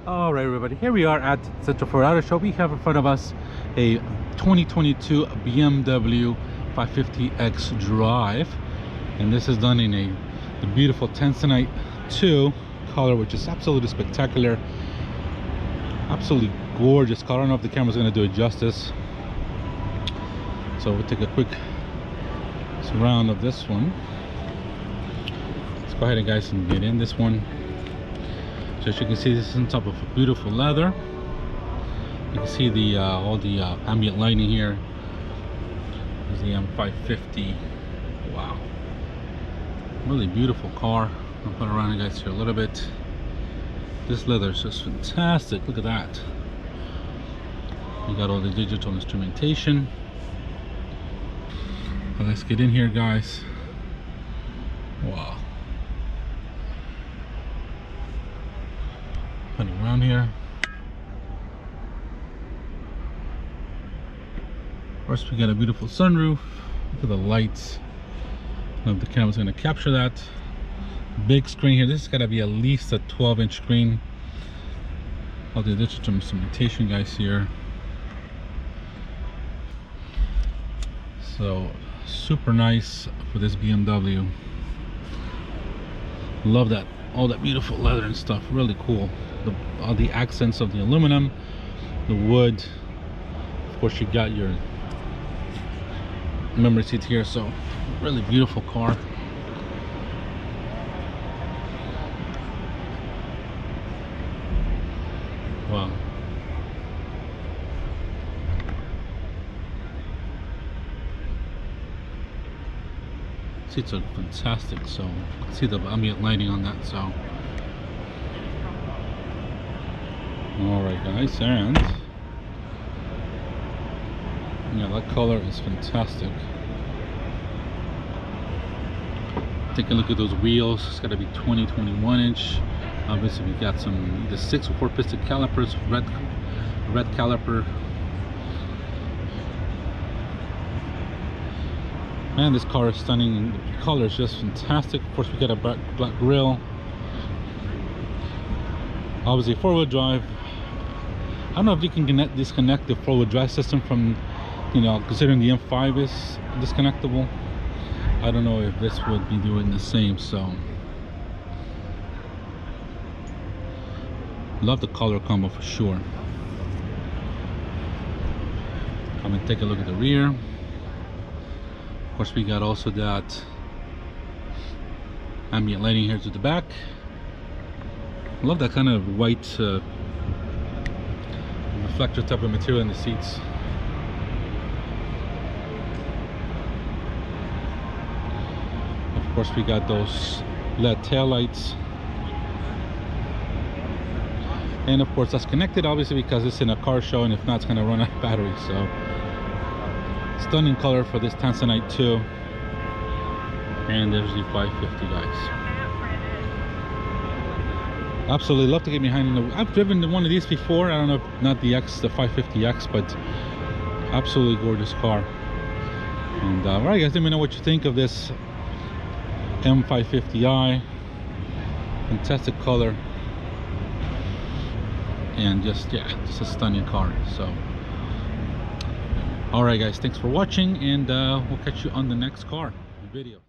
All right, everybody, here we are at Central Ford Auto Show. We have in front of us a 2022 BMW 550iX Drive, and this is done in the beautiful Tanzanite II color, which is absolutely spectacular, absolutely gorgeous color. I don't know if the camera's going to do it justice, so we'll take a quick surround of this one. Let's go ahead and guys and get in this one. So as you can see, this is on top of a beautiful leather. You can see the all the ambient lighting here. This is the M550. Wow, really beautiful car. I'll put around you guys here a little bit. This leather is just fantastic. Look at that. You got all the digital instrumentation. Well, let's get in here, guys. Wow. Putting around here. First, we got a beautiful sunroof. Look at the lights. I don't know if the camera's going to capture that. Big screen here. This has got to be at least a 12-inch screen. All the digital instrumentation, guys, here. So super nice for this BMW. Love that, all that beautiful leather and stuff. Really cool. All the accents of the aluminum, the wood. Of course, you got your memory seat here. So really beautiful car. Wow. Seats are fantastic, so you can see the ambient lighting on that. So all right, guys, and yeah, that color is fantastic. Take a look at those wheels. It's got to be 21 inch. Obviously, we got some either 6 or 4 piston calipers, red caliper. Man, this car is stunning. The color is just fantastic. Of course, we got a black grille. Obviously, 4-wheel drive. I don't know if you can disconnect the 4-wheel drive system from, you know, considering the M5 is disconnectable. I don't know if this would be doing the same. So love the color combo for sure. Come and take a look at the rear. Of course, we got also that ambient lighting here to the back. I love that kind of white reflector type of material in the seats. Of course, we got those LED tail lights, and of course that's connected obviously because it's in a car show, and if not, it's going to run out of battery. So stunning color for this Tanzanite II. And there's the 550, guys. Absolutely love to get behind the. I've driven one of these before. I don't know if not the 550X, but absolutely gorgeous car. And all right, guys, let me know what you think of this M550i. Fantastic color, and just, yeah, just a stunning car. So all right, guys, thanks for watching, and we'll catch you on the next car video.